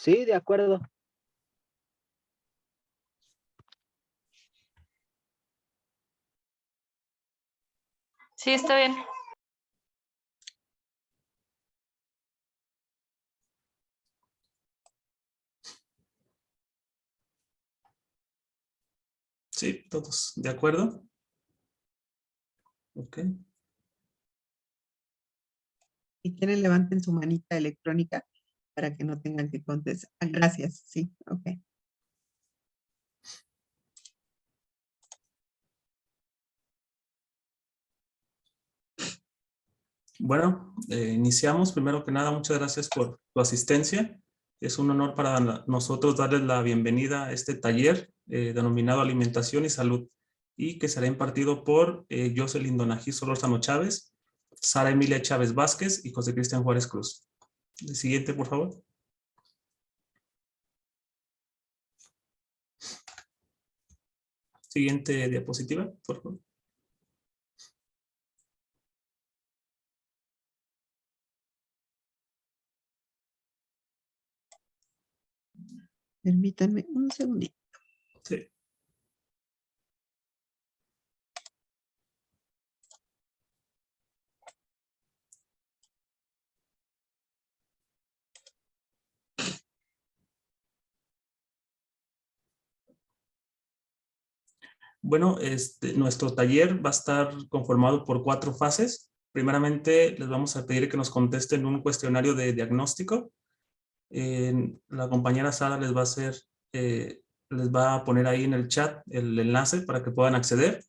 Sí, de acuerdo. Sí, está bien. Sí, todos de acuerdo. Ok. Si quieren, levanten su manita electrónica para que no tengan que contestar. Ah, gracias, sí, ok. Bueno, iniciamos. Primero que nada, muchas gracias por tu asistencia. Es un honor para nosotros darles la bienvenida a este taller denominado Alimentación y Salud y que será impartido por Jocelyn Donají Solórzano Chávez, Sara Emilia Chávez Vázquez y José Cristian Juárez Cruz. El siguiente, por favor. Siguiente diapositiva, por favor. Permítanme un segundito. Sí. Bueno, nuestro taller va a estar conformado por 4 fases. Primeramente, les vamos a pedir que nos contesten un cuestionario de diagnóstico. La compañera Sara les va a poner ahí en el chat el enlace para que puedan acceder.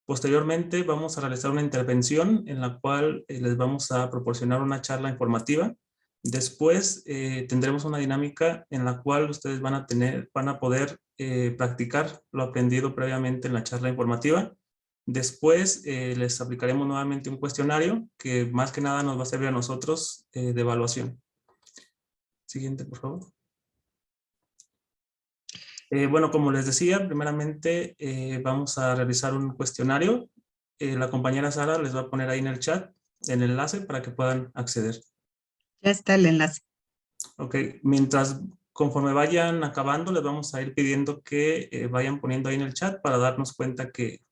Posteriormente, vamos a realizar una intervención en la cual les vamos a proporcionar una charla informativa. Después tendremos una dinámica en la cual ustedes van a poder practicar lo aprendido previamente en la charla informativa. Después les aplicaremos nuevamente un cuestionario que más que nada nos va a servir a nosotros de evaluación. Siguiente, por favor. Bueno, como les decía, primeramente vamos a realizar un cuestionario. La compañera Sara les va a poner ahí en el chat el enlace para que puedan acceder. Ya está el enlace. Ok, conforme vayan acabando, les vamos a ir pidiendo que vayan poniendo ahí en el chat para darnos cuenta que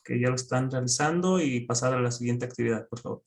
ya lo están realizando y pasar a la siguiente actividad, por favor.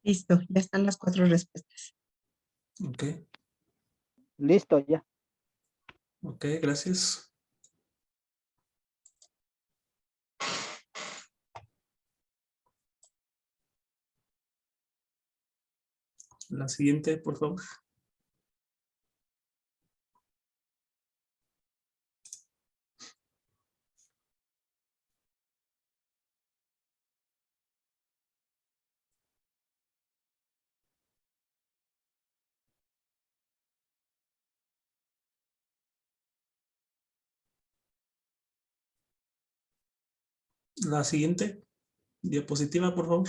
Listo, ya están las 4 respuestas. Ok, Listo, ya. ok, gracias. La siguiente, por favor. La siguiente diapositiva, por favor.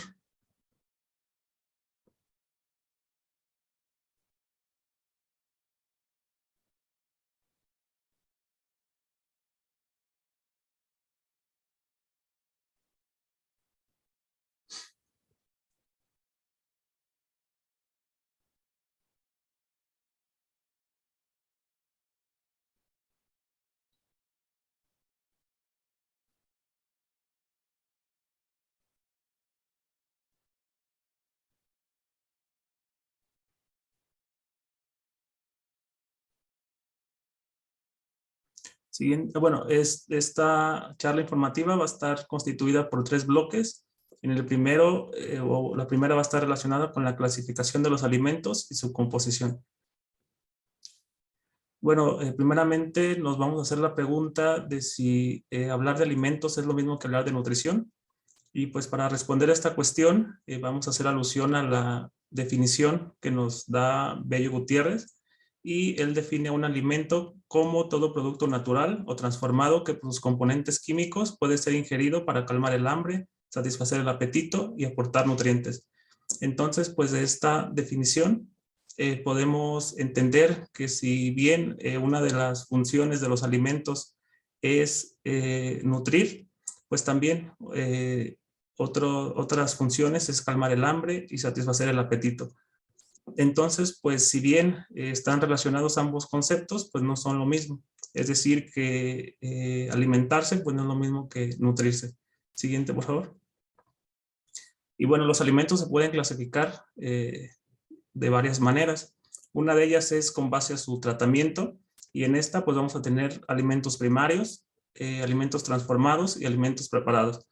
Siguiente, bueno, esta charla informativa va a estar constituida por 3 bloques. En el primero, o la primera va a estar relacionada con la clasificación de los alimentos y su composición. Bueno, primeramente nos vamos a hacer la pregunta de si hablar de alimentos es lo mismo que hablar de nutrición. Y pues para responder a esta cuestión, vamos a hacer alusión a la definición que nos da Bello Gutiérrez, y él define un alimento como todo producto natural o transformado que por sus componentes químicos puede ser ingerido para calmar el hambre, satisfacer el apetito y aportar nutrientes. Entonces, pues de esta definición podemos entender que si bien una de las funciones de los alimentos es nutrir, pues también otras funciones es calmar el hambre y satisfacer el apetito. Entonces, pues si bien están relacionados ambos conceptos, pues no son lo mismo. Es decir, que alimentarse pues no es lo mismo que nutrirse. Siguiente, por favor. Y bueno, los alimentos se pueden clasificar de varias maneras. Una de ellas es con base a su tratamiento, y en esta pues vamos a tener alimentos primarios, alimentos transformados y alimentos preparados.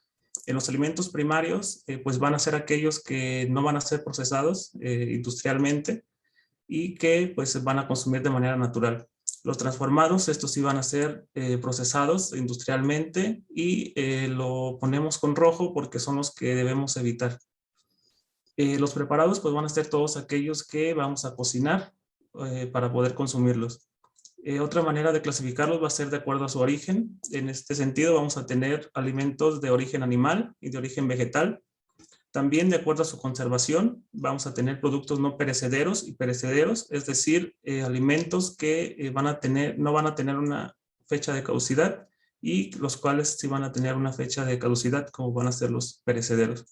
En los alimentos primarios pues van a ser aquellos que no van a ser procesados industrialmente y que pues se van a consumir de manera natural. Los transformados, estos sí van a ser procesados industrialmente, y lo ponemos con rojo porque son los que debemos evitar. Los preparados pues van a ser todos aquellos que vamos a cocinar para poder consumirlos. Otra manera de clasificarlos va a ser de acuerdo a su origen. En este sentido vamos a tener alimentos de origen animal y de origen vegetal. También de acuerdo a su conservación vamos a tener productos no perecederos y perecederos, es decir, alimentos que no van a tener una fecha de caducidad, y los cuales sí van a tener una fecha de caducidad, como van a ser los perecederos.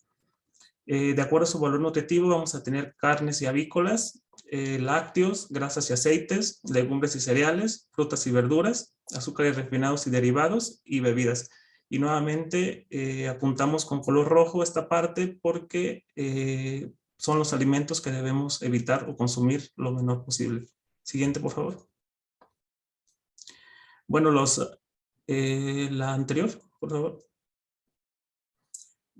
De acuerdo a su valor nutritivo vamos a tener carnes y avícolas, lácteos, grasas y aceites, legumbres y cereales, frutas y verduras, azúcares refinados y derivados, y bebidas. Y nuevamente apuntamos con color rojo esta parte porque son los alimentos que debemos evitar o consumir lo menor posible. Siguiente, por favor. Bueno, la anterior, por favor.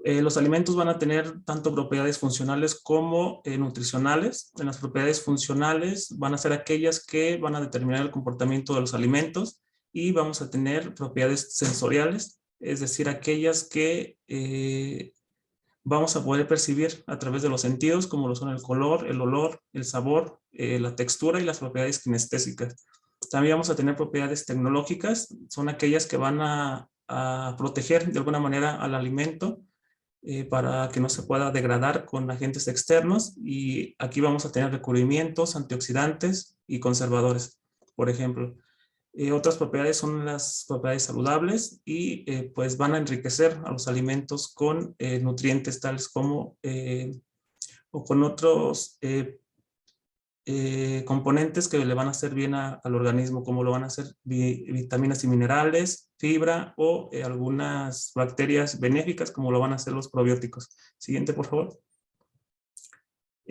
Los alimentos van a tener tanto propiedades funcionales como nutricionales. En las propiedades funcionales van a ser aquellas que van a determinar el comportamiento de los alimentos, y vamos a tener propiedades sensoriales, es decir, aquellas que vamos a poder percibir a través de los sentidos, como lo son el color, el olor, el sabor, la textura y las propiedades kinestésicas. También vamos a tener propiedades tecnológicas, son aquellas que van a proteger de alguna manera al alimento para que no se pueda degradar con agentes externos, y aquí vamos a tener recubrimientos, antioxidantes y conservadores, por ejemplo. Otras propiedades son las propiedades saludables, y pues van a enriquecer a los alimentos con nutrientes tales como o con otros componentes que le van a hacer bien al organismo, como lo van a hacer vitaminas y minerales, fibra o algunas bacterias benéficas, como lo van a hacer los probióticos. Siguiente, por favor.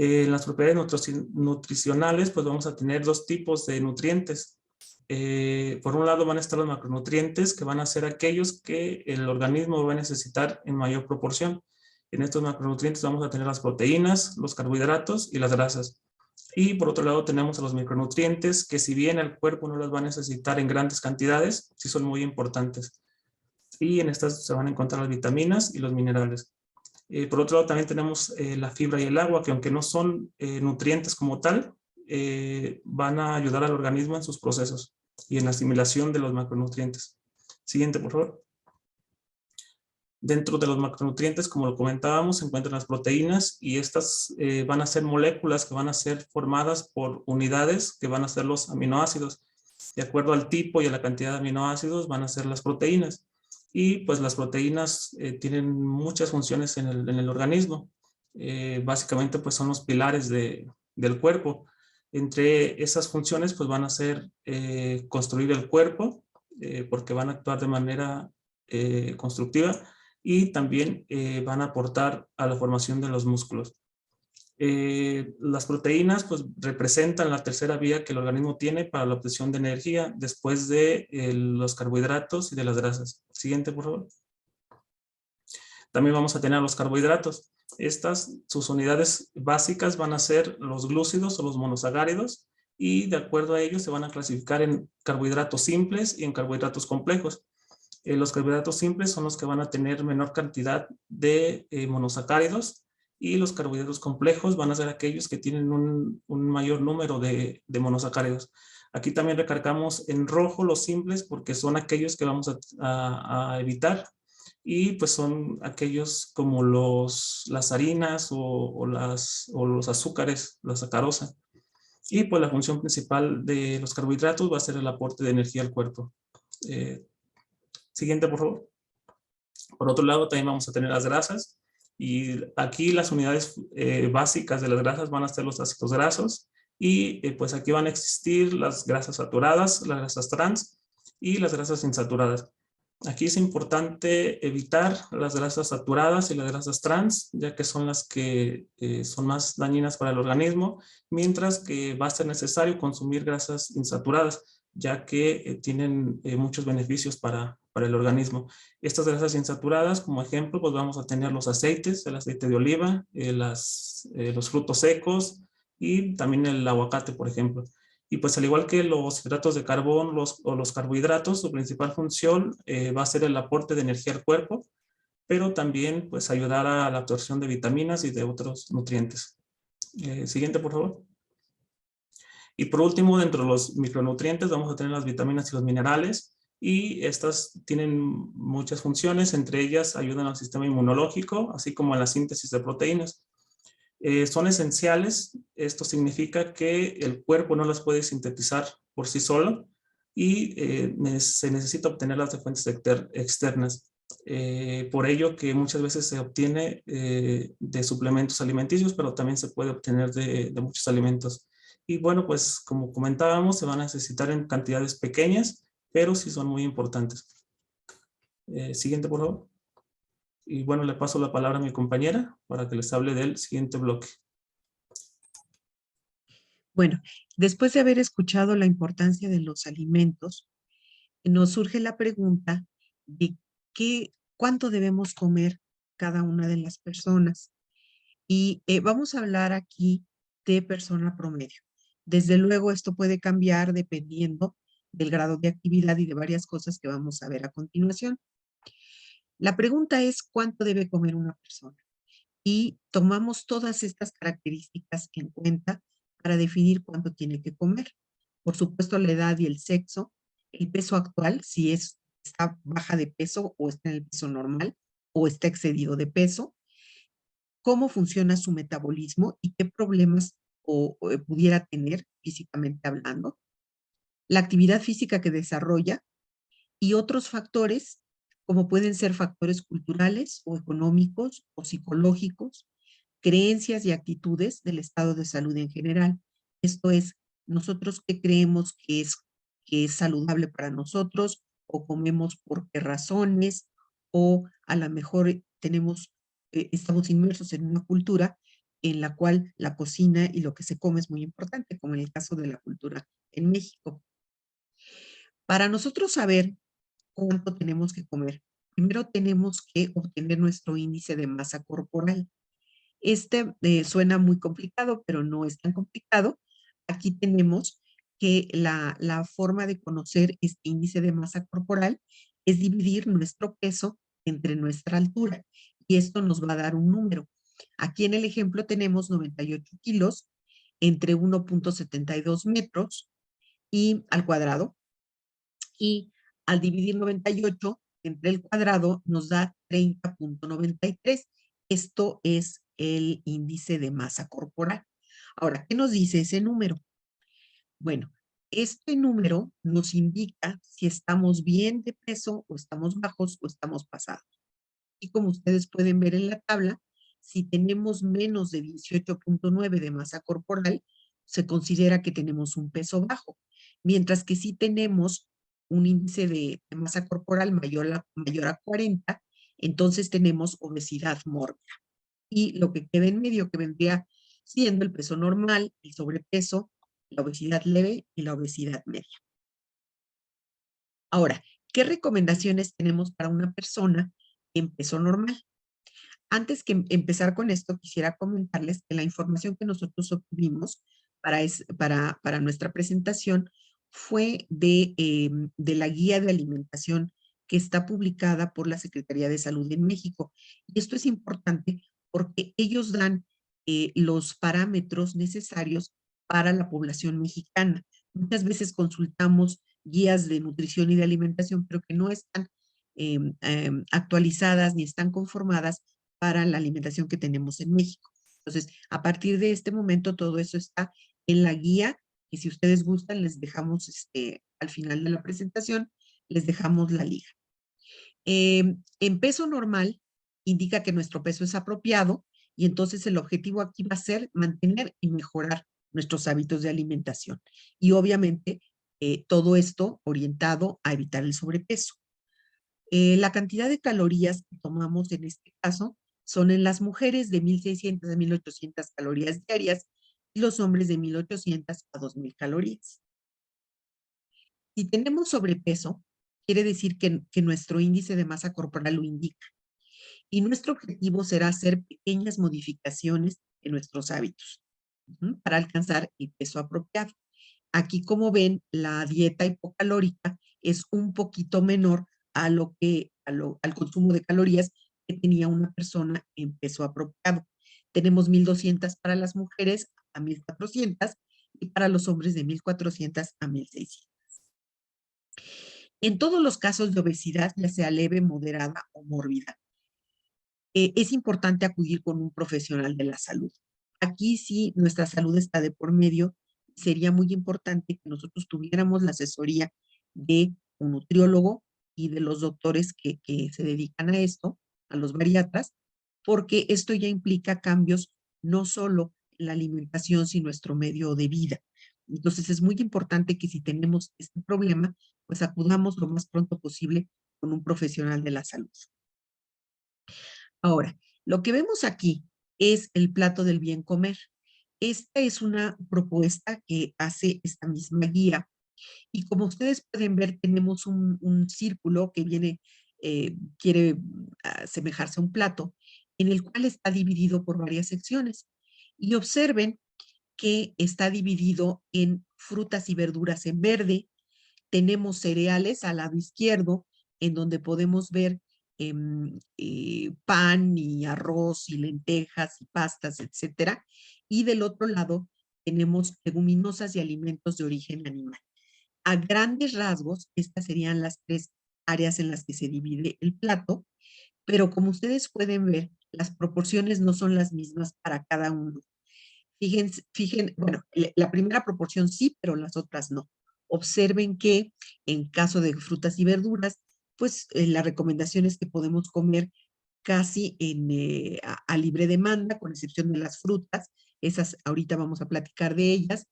En las propiedades nutricionales, pues vamos a tener dos tipos de nutrientes. Por un lado van a estar los macronutrientes, que van a ser aquellos que el organismo va a necesitar en mayor proporción. En estos macronutrientes vamos a tener las proteínas, los carbohidratos y las grasas. Y por otro lado tenemos a los micronutrientes, que si bien el cuerpo no los va a necesitar en grandes cantidades, sí son muy importantes. Y en estas se van a encontrar las vitaminas y los minerales. Por otro lado también tenemos la fibra y el agua, que aunque no son nutrientes como tal, van a ayudar al organismo en sus procesos y en la asimilación de los macronutrientes. Siguiente, por favor. Dentro de los macronutrientes, como lo comentábamos, se encuentran las proteínas y estas van a ser moléculas que van a ser formadas por unidades que van a ser los aminoácidos. De acuerdo al tipo y a la cantidad de aminoácidos van a ser las proteínas. Y pues las proteínas tienen muchas funciones en el organismo. Básicamente pues son los pilares del cuerpo. Entre esas funciones pues van a ser construir el cuerpo, porque van a actuar de manera constructiva, y también van a aportar a la formación de los músculos. Las proteínas pues representan la tercera vía que el organismo tiene para la obtención de energía después de los carbohidratos y de las grasas. Siguiente, por favor. También vamos a tener los carbohidratos. Sus unidades básicas van a ser los glúcidos o los monosacáridos, y de acuerdo a ellos se van a clasificar en carbohidratos simples y en carbohidratos complejos. Los carbohidratos simples son los que van a tener menor cantidad de monosacáridos, y los carbohidratos complejos van a ser aquellos que tienen un mayor número de monosacáridos. Aquí también recargamos en rojo los simples porque son aquellos que vamos a evitar, y pues son aquellos como las harinas o los azúcares, la sacarosa. Y pues la función principal de los carbohidratos va a ser el aporte de energía al cuerpo. Siguiente, por favor. Por otro lado, también vamos a tener las grasas. Y aquí las unidades básicas de las grasas van a ser los ácidos grasos. Y pues aquí van a existir las grasas saturadas, las grasas trans y las grasas insaturadas. Aquí es importante evitar las grasas saturadas y las grasas trans, ya que son las que son más dañinas para el organismo, mientras que va a ser necesario consumir grasas insaturadas, ya que tienen muchos beneficios para el organismo. Estas grasas insaturadas, como ejemplo, pues vamos a tener los aceites, el aceite de oliva, los frutos secos y también el aguacate, por ejemplo. Y pues al igual que los hidratos de carbón o los carbohidratos, su principal función va a ser el aporte de energía al cuerpo, pero también pues ayudar a la absorción de vitaminas y de otros nutrientes. Siguiente, por favor. Y por último, dentro de los micronutrientes vamos a tener las vitaminas y los minerales, y estas tienen muchas funciones. Entre ellas ayudan al sistema inmunológico, así como a la síntesis de proteínas. Son esenciales. Esto significa que el cuerpo no las puede sintetizar por sí solo, y se necesita obtenerlas de fuentes externas. Por ello que muchas veces se obtiene de suplementos alimenticios, pero también se puede obtener de muchos alimentos. Y bueno, pues como comentábamos, se van a necesitar en cantidades pequeñas, pero sí son muy importantes. Siguiente, por favor. Y bueno, le paso la palabra a mi compañera para que les hable del siguiente bloque. Bueno, después de haber escuchado la importancia de los alimentos, nos surge la pregunta de cuánto debemos comer cada una de las personas. Y vamos a hablar aquí de persona promedio. Desde luego, esto puede cambiar dependiendo del grado de actividad y de varias cosas que vamos a ver a continuación. La pregunta es cuánto debe comer una persona. Y tomamos todas estas características en cuenta para definir cuánto tiene que comer. Por supuesto, la edad y el sexo, el peso actual, si está baja de peso o está en el peso normal o está excedido de peso, cómo funciona su metabolismo y qué problemas pudiera tener físicamente hablando, la actividad física que desarrolla y otros factores como pueden ser factores culturales o económicos o psicológicos, creencias y actitudes del estado de salud en general. Esto es, nosotros qué creemos que es saludable para nosotros, o comemos por qué razones, o a lo mejor estamos inmersos en una cultura en la cual la cocina y lo que se come es muy importante, como en el caso de la cultura en México. Para nosotros saber cuánto tenemos que comer, primero tenemos que obtener nuestro índice de masa corporal. Suena muy complicado, pero no es tan complicado. Aquí tenemos que la forma de conocer este índice de masa corporal es dividir nuestro peso entre nuestra altura, y esto nos va a dar un número. Aquí en el ejemplo tenemos 98 kilos entre 1.72 metros y al cuadrado, y al dividir 98 entre el cuadrado nos da 30.93. Esto es el índice de masa corporal. Ahora, ¿qué nos dice ese número? Bueno, este número nos indica si estamos bien de peso o estamos bajos o estamos pasados. Y como ustedes pueden ver en la tabla, si tenemos menos de 18.9 de masa corporal, se considera que tenemos un peso bajo. Mientras que si tenemos un índice de masa corporal mayor a 40, entonces tenemos obesidad mórbida. Y lo que queda en medio, que vendría siendo el peso normal, el sobrepeso, la obesidad leve y la obesidad media. Ahora, ¿qué recomendaciones tenemos para una persona en peso normal? Antes que empezar con esto, quisiera comentarles que la información que nosotros obtuvimos para nuestra presentación fue de la guía de alimentación que está publicada por la Secretaría de Salud en México. Y esto es importante porque ellos dan los parámetros necesarios para la población mexicana. Muchas veces consultamos guías de nutrición y de alimentación, pero que no están actualizadas ni están conformadas para la alimentación que tenemos en México. Entonces, a partir de este momento, todo eso está en la guía, y si ustedes gustan, les dejamos al final de la presentación, les dejamos la liga. En peso normal, indica que nuestro peso es apropiado, y entonces el objetivo aquí va a ser mantener y mejorar nuestros hábitos de alimentación. Y obviamente, todo esto orientado a evitar el sobrepeso. La cantidad de calorías que tomamos en este caso son en las mujeres de 1.600 a 1.800 calorías diarias y los hombres de 1.800 a 2.000 calorías. Si tenemos sobrepeso, quiere decir que nuestro índice de masa corporal lo indica. Y nuestro objetivo será hacer pequeñas modificaciones en nuestros hábitos para alcanzar el peso apropiado. Aquí, como ven, la dieta hipocalórica es un poquito menor al consumo de calorías que tenía una persona en peso apropiado. Tenemos 1.200 para las mujeres a 1.400 y para los hombres de 1.400 a 1.600. En todos los casos de obesidad, ya sea leve, moderada o mórbida, es importante acudir con un profesional de la salud. Aquí sí nuestra salud está de por medio. Sería muy importante que nosotros tuviéramos la asesoría de un nutriólogo y de los doctores que se dedican a esto, a los bariatras, porque esto ya implica cambios no solo en la alimentación, sino nuestro medio de vida. Entonces es muy importante que si tenemos este problema, pues acudamos lo más pronto posible con un profesional de la salud. Ahora, lo que vemos aquí es el plato del bien comer. Esta es una propuesta que hace esta misma guía, y como ustedes pueden ver, tenemos un círculo que quiere asemejarse a un plato, en el cual está dividido por varias secciones. Y observen que está dividido en frutas y verduras en verde. Tenemos cereales al lado izquierdo, en donde podemos ver pan y arroz y lentejas y pastas, etcétera. Y del otro lado tenemos leguminosas y alimentos de origen animal. A grandes rasgos, estas serían las tres áreas en las que se divide el plato, pero como ustedes pueden ver, las proporciones no son las mismas para cada uno. Fíjense, bueno, la primera proporción sí, pero las otras no. Observen que en caso de frutas y verduras, pues la recomendación es que podemos comer casi a libre demanda, con excepción de las frutas. Esas ahorita vamos a platicar de ellas.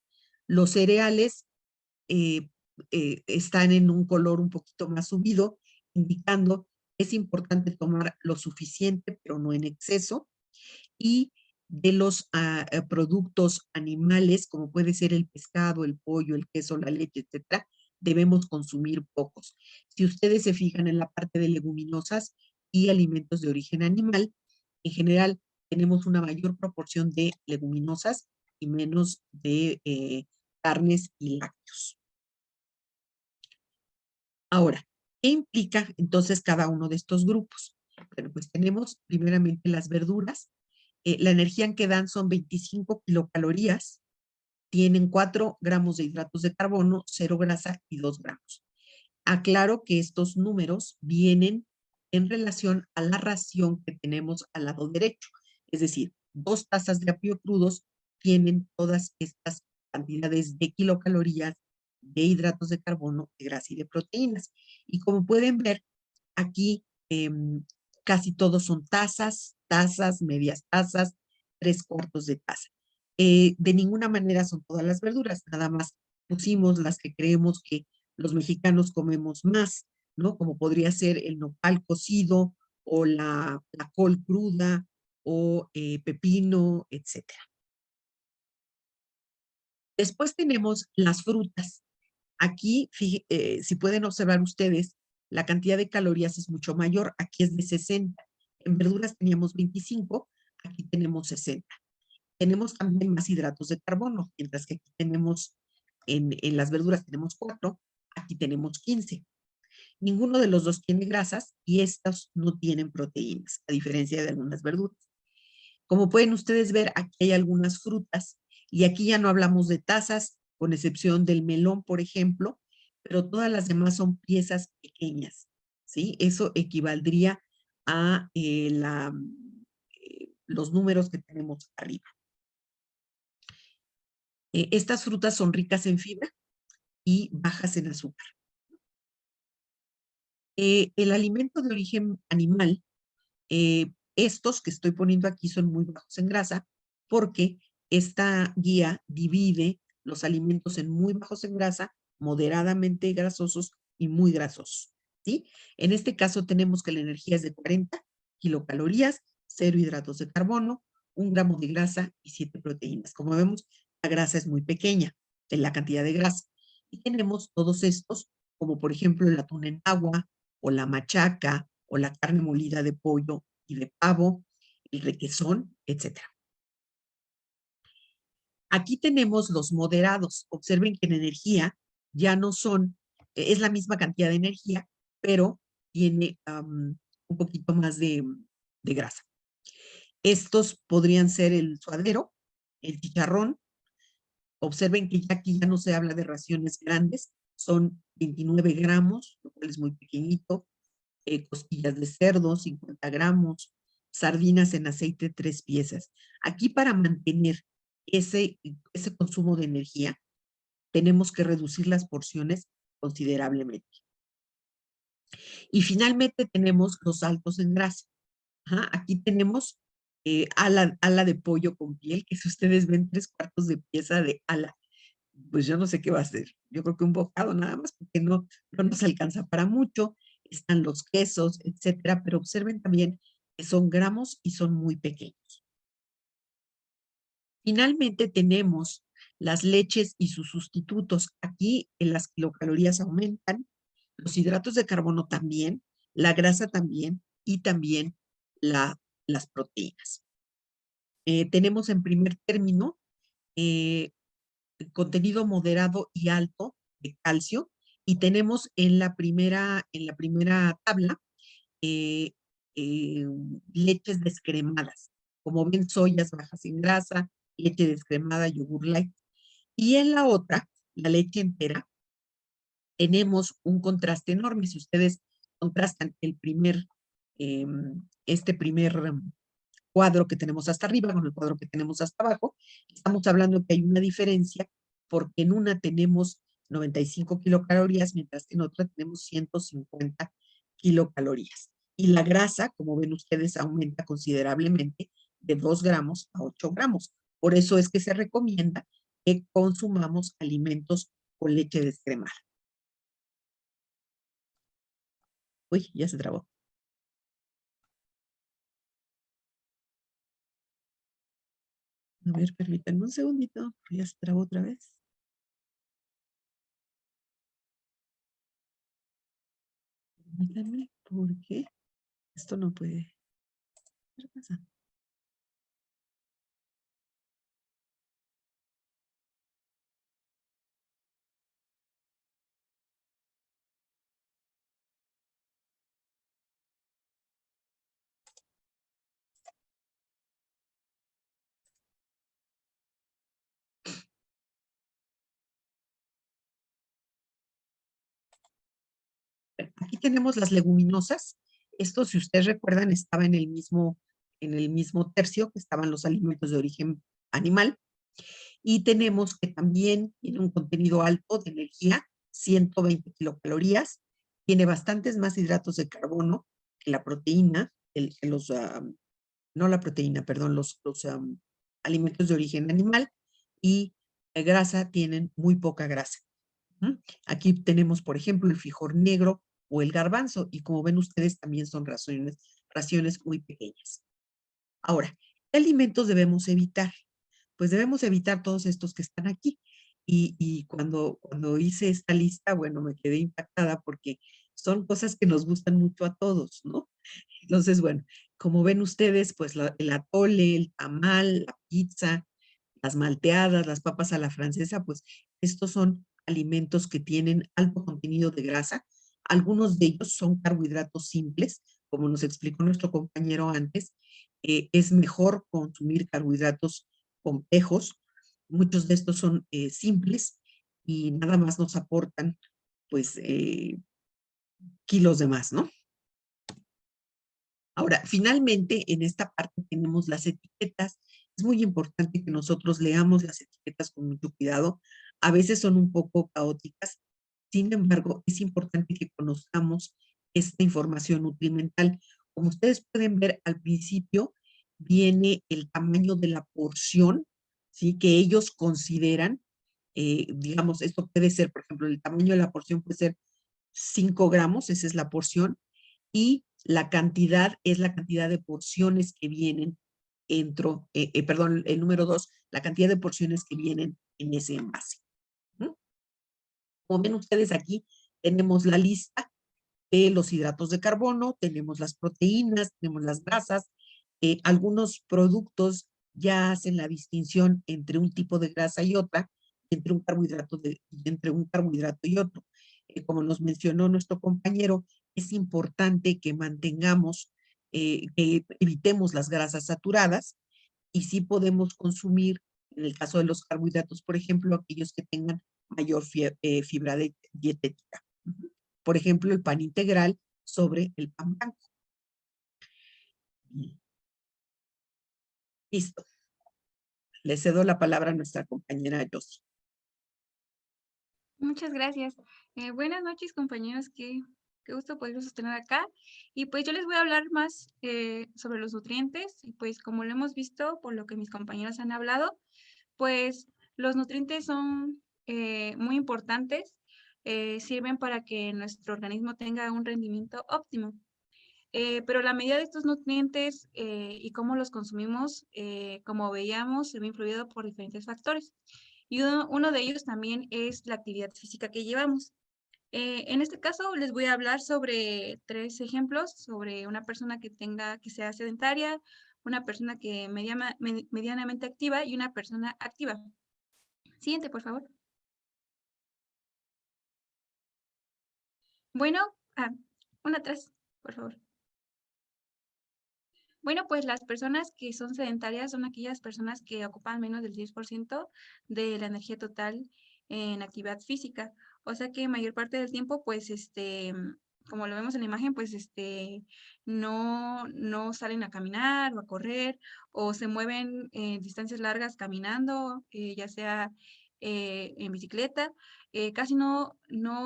Los cereales están en un color un poquito más subido, indicando que es importante tomar lo suficiente, pero no en exceso. Y de los productos animales, como puede ser el pescado, el pollo, el queso, la leche, etcétera, debemos consumir pocos. Si ustedes se fijan en la parte de leguminosas y alimentos de origen animal, en general tenemos una mayor proporción de leguminosas y menos de carnes y lácteos. Ahora, ¿qué implica entonces cada uno de estos grupos? Bueno, pues tenemos primeramente las verduras. La energía que dan son 25 kilocalorías, tienen 4 gramos de hidratos de carbono, 0 grasa y 2 gramos. Aclaro que estos números vienen en relación a la ración que tenemos al lado derecho. Es decir, 2 tazas de apio crudos tienen todas estas cantidades de kilocalorías, de hidratos de carbono, de grasa y de proteínas. Y como pueden ver, aquí casi todos son tazas, medias tazas, 3 cuartos de taza. De ninguna manera son todas las verduras, nada más pusimos las que creemos que los mexicanos comemos más, ¿no? Como podría ser el nopal cocido o la col cruda o pepino, etcétera. Después tenemos las frutas. Aquí, si pueden observar ustedes, la cantidad de calorías es mucho mayor. Aquí es de 60. En verduras teníamos 25, aquí tenemos 60. Tenemos también más hidratos de carbono, mientras que aquí tenemos, en las verduras tenemos 4, aquí tenemos 15. Ninguno de los dos tiene grasas y estos no tienen proteínas, a diferencia de algunas verduras. Como pueden ustedes ver, aquí hay algunas frutas y aquí ya no hablamos de tazas, con excepción del melón, por ejemplo, pero todas las demás son piezas pequeñas, ¿sí? Eso equivaldría a los números que tenemos arriba. Estas frutas son ricas en fibra y bajas en azúcar. El alimento de origen animal, estos que estoy poniendo aquí son muy bajos en grasa porque esta guía divide los alimentos en muy bajos en grasa, moderadamente grasosos y muy grasosos, ¿sí? En este caso tenemos que la energía es de 40 kilocalorías, 0 hidratos de carbono, 1 gramo de grasa y 7 proteínas. Como vemos, la grasa es muy pequeña en la cantidad de grasa. Y tenemos todos estos, como por ejemplo el atún en agua, o la machaca, o la carne molida de pollo y de pavo, el requesón, etc. Aquí tenemos los moderados. Observen que en energía ya no son, es la misma cantidad de energía, pero tiene un poquito más de grasa. Estos podrían ser el suadero, el chicharrón. Observen que ya aquí ya no se habla de raciones grandes, son 29 gramos, lo cual es muy pequeñito. Costillas de cerdo, 50 gramos, sardinas en aceite, 3 piezas. Aquí para mantener ese consumo de energía, tenemos que reducir las porciones considerablemente. Y finalmente tenemos los altos en grasa. Ajá, aquí tenemos ala de pollo con piel, que si ustedes ven 3 cuartos de pieza de ala, pues yo no sé qué va a hacer. Yo creo que un bocado nada más, porque no nos alcanza para mucho. Están los quesos, etcétera, pero observen también que son gramos y son muy pequeños. Finalmente tenemos las leches y sus sustitutos. Aquí las kilocalorías aumentan, los hidratos de carbono también, la grasa también y también las proteínas. Tenemos en primer término contenido moderado y alto de calcio y tenemos en la primera tabla eh, leches descremadas. Como ven, soyas bajas en grasa, leche descremada, yogur light. Y en la otra, la leche entera, tenemos un contraste enorme. Si ustedes contrastan este primer cuadro que tenemos hasta arriba con el cuadro que tenemos hasta abajo, estamos hablando que hay una diferencia porque en una tenemos 95 kilocalorías, mientras que en otra tenemos 150 kilocalorías. Y la grasa, como ven ustedes, aumenta considerablemente de 2 gramos a 8 gramos. Por eso es que se recomienda que consumamos alimentos con leche descremada. Uy, ya se trabó. A ver, permítanme un segundito. Ya se trabó otra vez. Permítanme, porque esto no puede estar pasando. Aquí tenemos las leguminosas. Esto, si ustedes recuerdan, estaba en el mismo tercio que estaban los alimentos de origen animal. Y tenemos que también tiene un contenido alto de energía, 120 kilocalorías, tiene bastantes más hidratos de carbono que la proteína, no la proteína, perdón, los alimentos de origen animal, y grasa tienen muy poca grasa. Aquí tenemos, por ejemplo, el frijol negro o el garbanzo, y como ven ustedes, también son raciones muy pequeñas. Ahora, ¿qué alimentos debemos evitar? Pues debemos evitar todos estos que están aquí. Y cuando hice esta lista, bueno, me quedé impactada porque son cosas que nos gustan mucho a todos, ¿no? Entonces, bueno, como ven ustedes, pues el atole, el tamal, la pizza, las malteadas, las papas a la francesa, pues estos son alimentos que tienen alto contenido de grasa. Algunos de ellos son carbohidratos simples, como nos explicó nuestro compañero antes. Es mejor consumir carbohidratos complejos. Muchos de estos son simples y nada más nos aportan, pues, kilos de más, ¿no? Ahora, finalmente, en esta parte tenemos las etiquetas. Es muy importante que nosotros leamos las etiquetas con mucho cuidado. A veces son un poco caóticas. Sin embargo, es importante que conozcamos esta información nutrimental. Como ustedes pueden ver al principio, viene el tamaño de la porción, ¿sí? Que ellos consideran, digamos, esto puede ser, por ejemplo, el tamaño de la porción puede ser 5 gramos, esa es la porción, y la cantidad es la cantidad de porciones que vienen perdón, el número 2, la cantidad de porciones que vienen en ese envase. Como ven ustedes aquí, tenemos la lista de los hidratos de carbono, tenemos las proteínas, tenemos las grasas. Algunos productos ya hacen la distinción entre un tipo de grasa y otra, entre un carbohidrato y otro. Como nos mencionó nuestro compañero, es importante que mantengamos, que evitemos las grasas saturadas, y sí podemos consumir, en el caso de los carbohidratos, por ejemplo, aquellos que tengan mayor fibra dietética. Por ejemplo, el pan integral sobre el pan blanco. Listo. Le cedo la palabra a nuestra compañera Josie. Muchas gracias. Buenas noches, compañeros. Qué gusto poderlos tener acá. Y pues yo les voy a hablar más sobre los nutrientes. Y pues como lo hemos visto, por lo que mis compañeros han hablado, pues los nutrientes son muy importantes. Sirven para que nuestro organismo tenga un rendimiento óptimo. Pero la medida de estos nutrientes y cómo los consumimos, como veíamos, se ve influido por diferentes factores. Y uno de ellos también es la actividad física que llevamos. En este caso les voy a hablar sobre 3 ejemplos, sobre una persona que sea sedentaria, una persona que medianamente activa y una persona activa. Siguiente, por favor. Bueno, una atrás, por favor. Bueno, pues las personas que son sedentarias son aquellas personas que ocupan menos del 10% de la energía total en actividad física. O sea que mayor parte del tiempo, pues, como lo vemos en la imagen, pues, no salen a caminar o a correr o se mueven distancias largas caminando, ya sea en bicicleta, casi no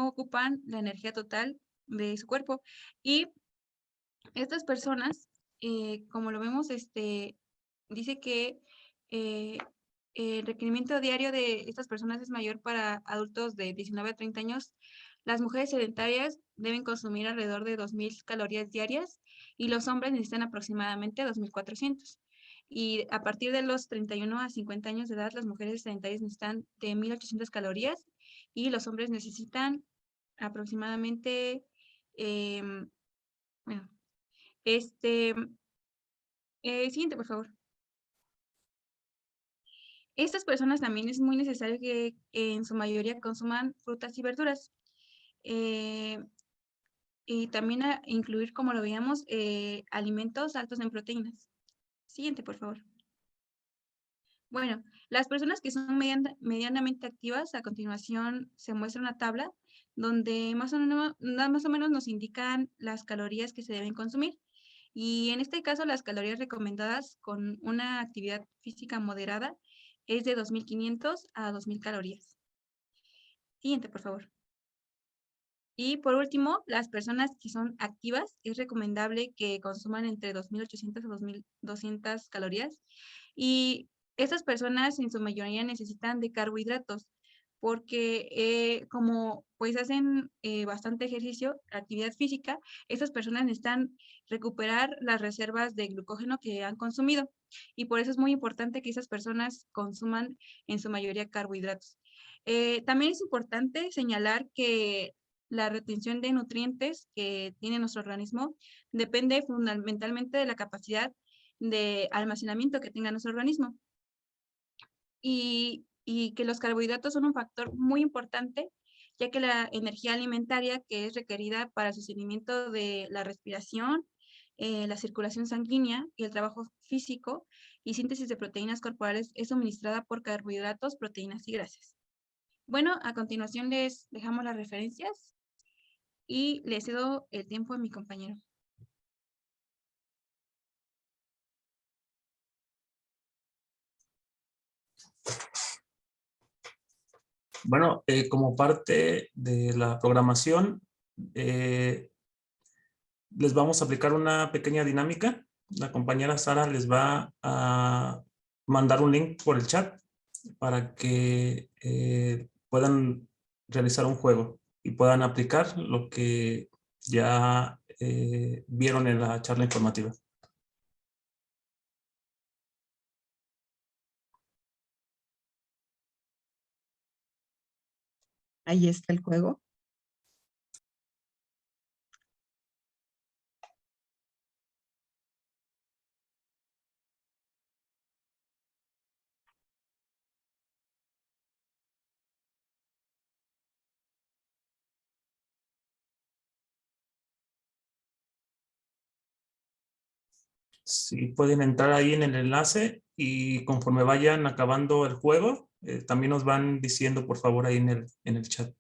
ocupan la energía total de su cuerpo. Y estas personas, como lo vemos, dice que eh, el requerimiento diario de estas personas es mayor para adultos de 19 a 30 años. Las mujeres sedentarias deben consumir alrededor de 2.000 calorías diarias y los hombres necesitan aproximadamente 2.400. Y a partir de los 31 a 50 años de edad, las mujeres sedentarias necesitan de 1.800 calorías y los hombres necesitan aproximadamente, bueno, siguiente, por favor. Estas personas también es muy necesario que en su mayoría consuman frutas y verduras. Y también incluir, como lo veíamos, alimentos altos en proteínas. Siguiente, por favor. Bueno, las personas que son medianamente activas, a continuación se muestra una tabla donde más o menos nos indican las calorías que se deben consumir. Y en este caso, las calorías recomendadas con una actividad física moderada es de 2.500 a 2.000 calorías. Siguiente, por favor. Y por último, las personas que son activas, es recomendable que consuman entre 2.800 a 2.200 calorías. Y estas personas en su mayoría necesitan de carbohidratos, porque como pues hacen bastante ejercicio, actividad física, estas personas necesitan recuperar las reservas de glucógeno que han consumido. Y por eso es muy importante que esas personas consuman en su mayoría carbohidratos. También es importante señalar que la retención de nutrientes que tiene nuestro organismo depende fundamentalmente de la capacidad de almacenamiento que tenga nuestro organismo. Y que los carbohidratos son un factor muy importante, ya que la energía alimentaria que es requerida para el sostenimiento de la respiración, la circulación sanguínea y el trabajo físico y síntesis de proteínas corporales es suministrada por carbohidratos, proteínas y grasas. Bueno, a continuación les dejamos las referencias y le cedo el tiempo a mi compañero. Bueno, como parte de la programación, les vamos a aplicar una pequeña dinámica. La compañera Sara les va a mandar un link por el chat para que puedan realizar un juego y puedan aplicar lo que ya vieron en la charla informativa. Ahí está el juego. Sí, pueden entrar ahí en el enlace y conforme vayan acabando el juego, también nos van diciendo por favor ahí en el chat.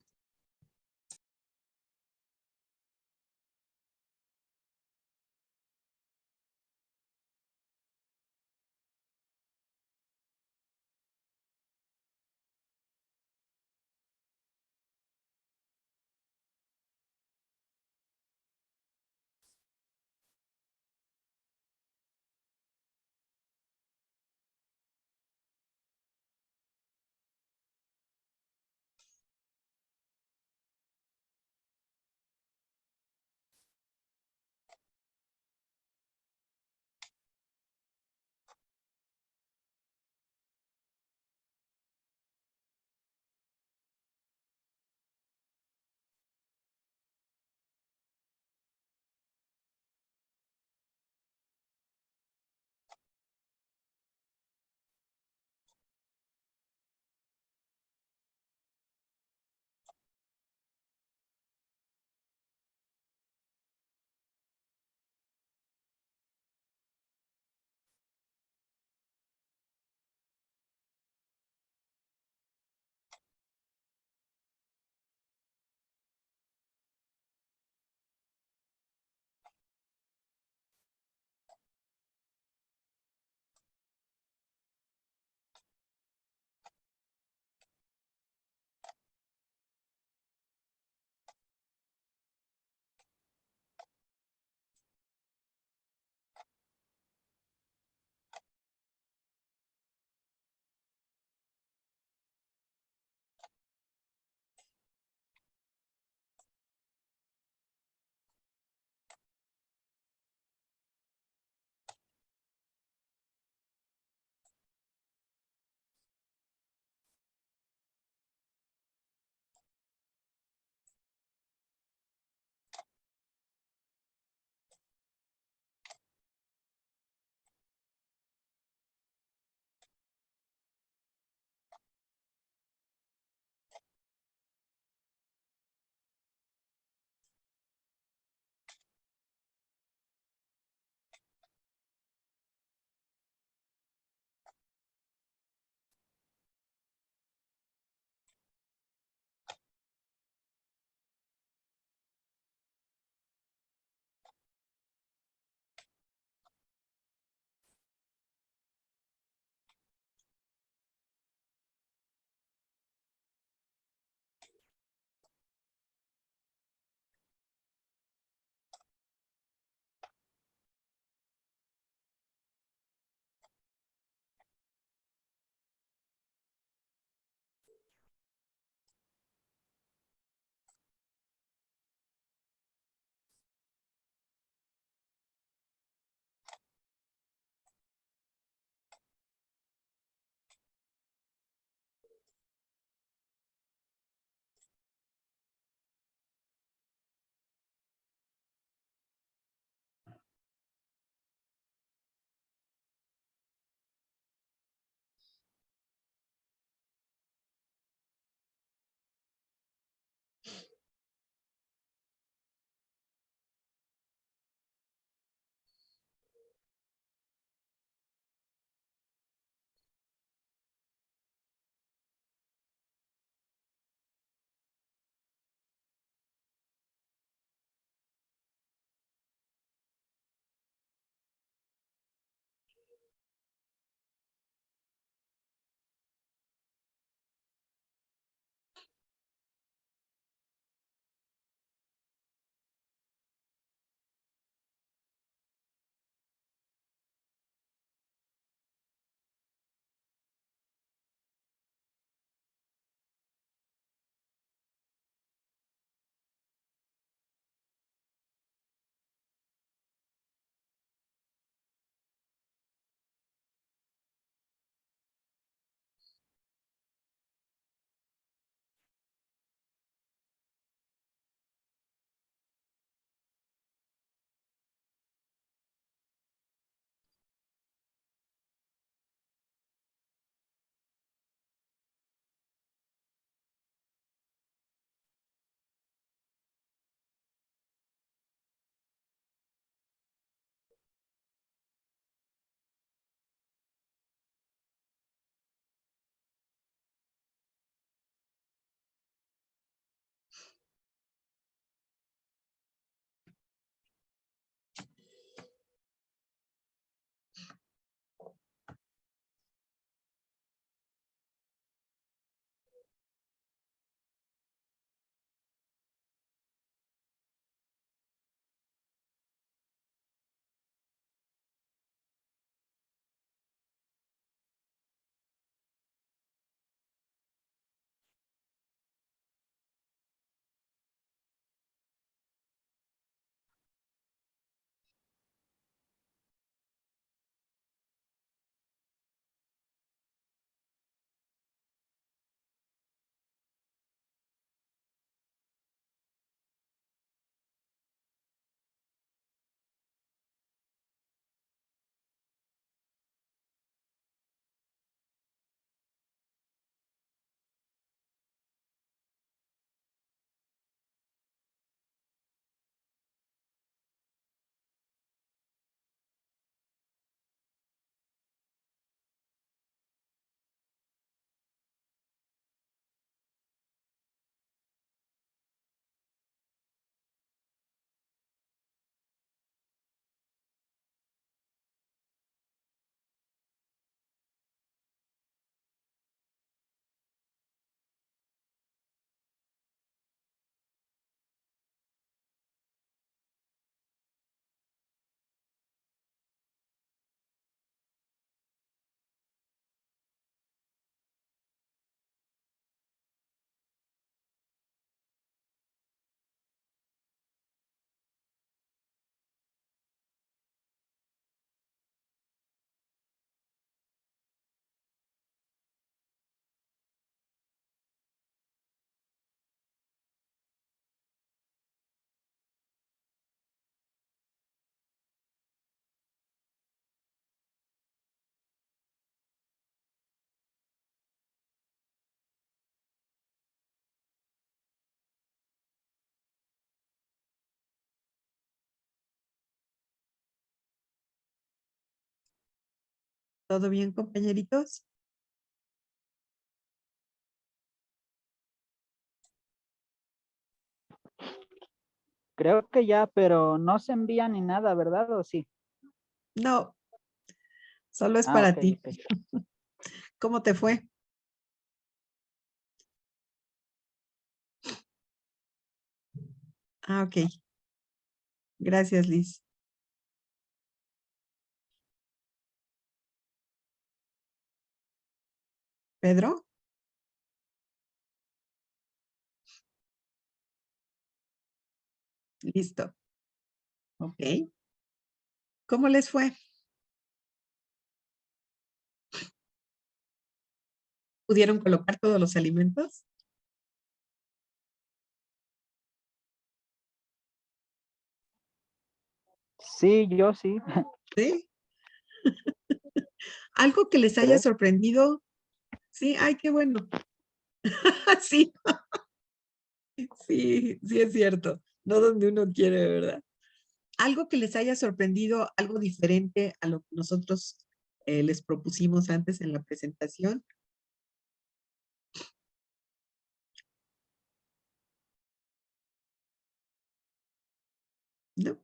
¿Todo bien, compañeritos? Creo que ya, pero no se envía ni nada, ¿verdad? ¿O sí? No, solo es Ah, para ok, ti. ok. ¿Cómo te fue? Ah, ok. Gracias, Liz. ¿Pedro? Listo. Ok. ¿Cómo les fue? ¿Pudieron colocar todos los alimentos? Sí, yo sí. ¿Sí? ¿Algo que les haya ¿Tres? sorprendido? Sí, ay, qué bueno. Sí, sí es cierto. No donde uno quiere, ¿verdad? Algo que les haya sorprendido, algo diferente a lo que nosotros les propusimos antes en la presentación. ¿No?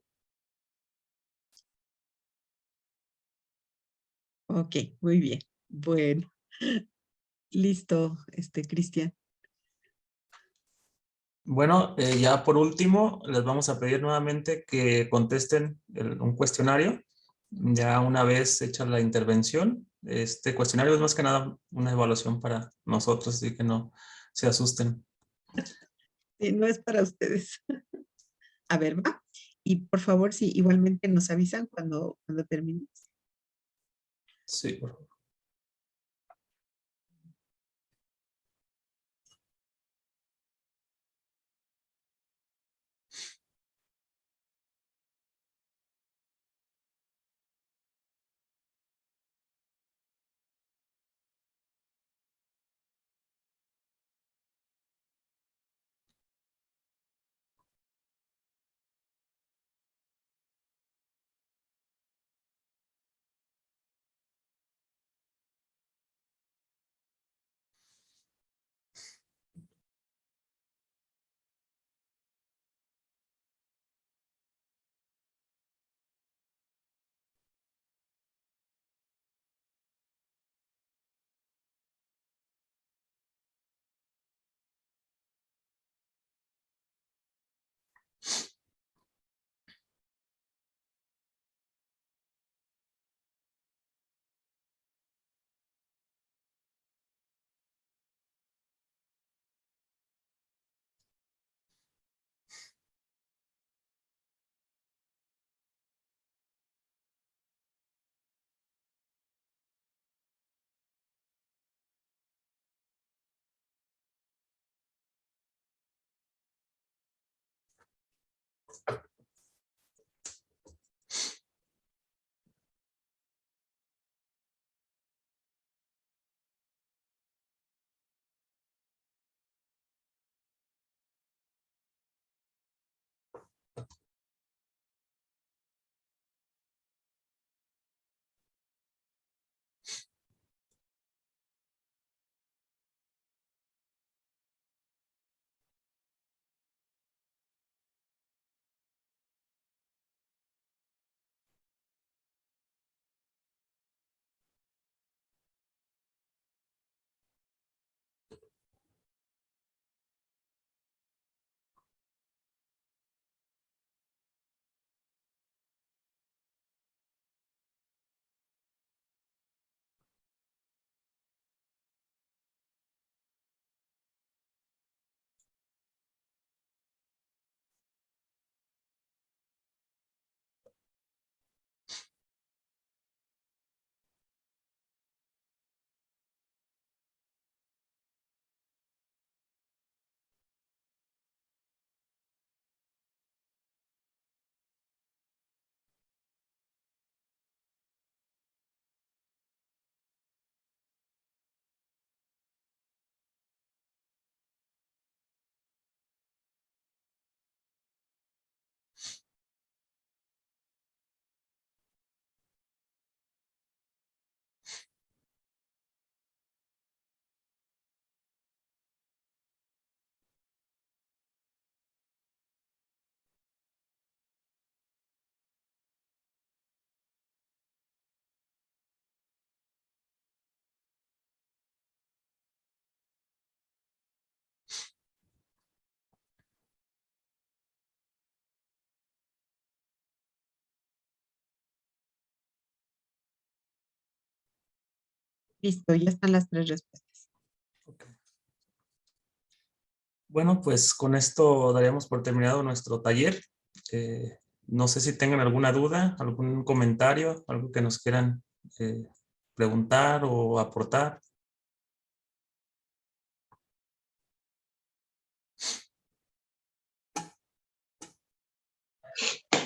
Ok, muy bien. Bueno, listo, Cristian. Bueno, ya por último, les vamos a pedir nuevamente que contesten un cuestionario. Ya una vez hecha la intervención, este cuestionario es más que nada una evaluación para nosotros, así que no se asusten. Sí, no es para ustedes. A ver, va. Y por favor, sí, igualmente nos avisan cuando termines. Sí, por favor. Listo, ya están las 3 respuestas. Ok. Bueno, pues con esto daríamos por terminado nuestro taller. No sé si tengan alguna duda, algún comentario, algo que nos quieran preguntar o aportar.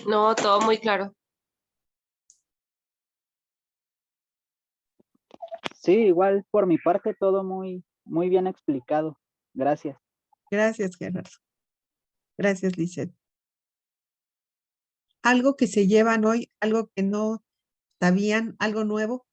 No, todo muy claro. Sí, igual por mi parte todo muy, muy bien explicado. Gracias. Gracias, Gerardo. Gracias, Lisette. ¿Algo que se llevan hoy, algo que no sabían, algo nuevo?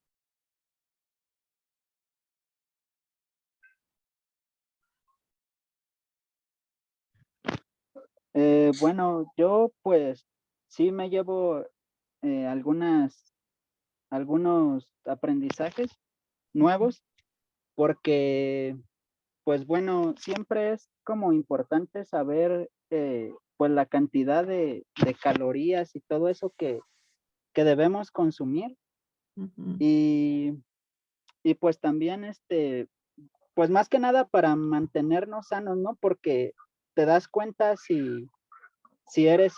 Bueno, yo pues sí me llevo algunos aprendizajes nuevos porque pues bueno, siempre es como importante saber pues la cantidad de calorías y todo eso que debemos consumir Ujú. y pues también pues más que nada para mantenernos sanos, ¿no? Porque te das cuenta si eres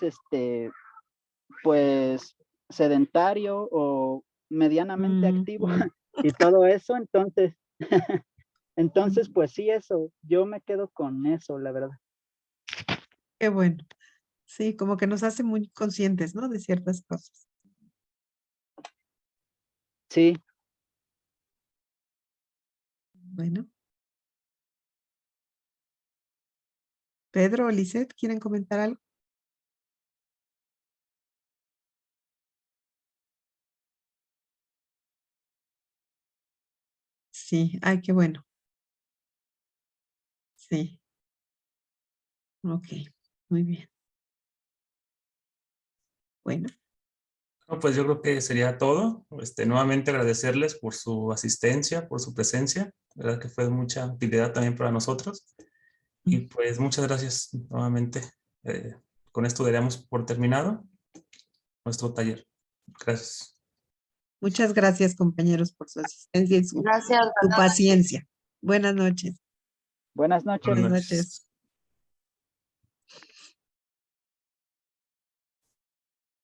pues sedentario o medianamente activo Ujú. y todo eso, entonces, entonces Ujú. pues sí, eso, yo me quedo con eso, la verdad. Qué bueno. Sí, como que nos hace muy conscientes, ¿no? De ciertas cosas. Sí, Bueno. Pedro o Lisette, ¿quieren comentar algo? Sí, ay, qué bueno. Sí, ok, muy bien. Bueno, No, pues yo creo que sería todo. Nuevamente agradecerles por su asistencia, por su presencia. La verdad que fue de mucha utilidad también para nosotros. Y pues muchas gracias nuevamente. Eh, con esto daríamos por terminado nuestro taller. Gracias. muchas gracias, compañeros, por su asistencia y su Gracias. paciencia. Buenas noches. buenas noches. Buenas Buenas noches. noches.